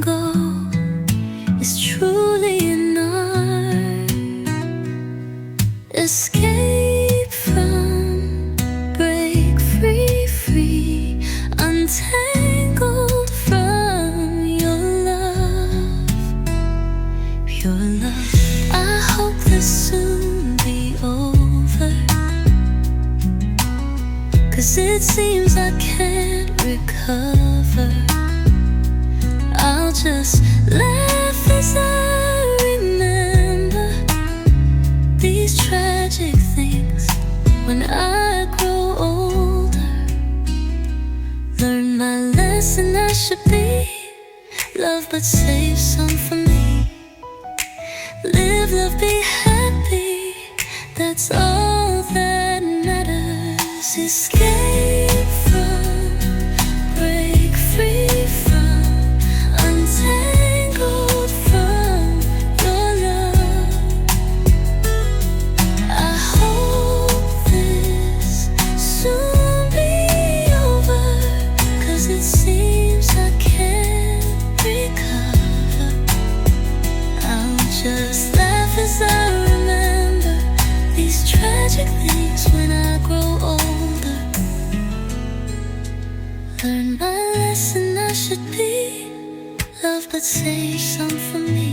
go is truly an art. Escape from, break free, free, untangled from your love, pure love. I hope this soon be over, 'cause it seems I can't recover. I'll just laugh as I remember these tragic things when I grow older. Learn my lesson, I should be love, but save some for me. Live, love, be happy, that's all that matters. Escape from, break free from, untangled from your love. I hope this soon be over, 'cause it seems I can't recover. I'll just laugh as I remember these tragic things when I grow older. Learn my lesson, I should be love, but save some for me.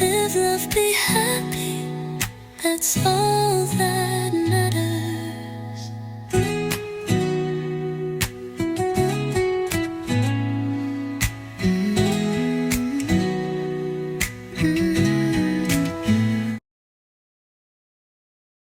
Live, love, be happy, that's all that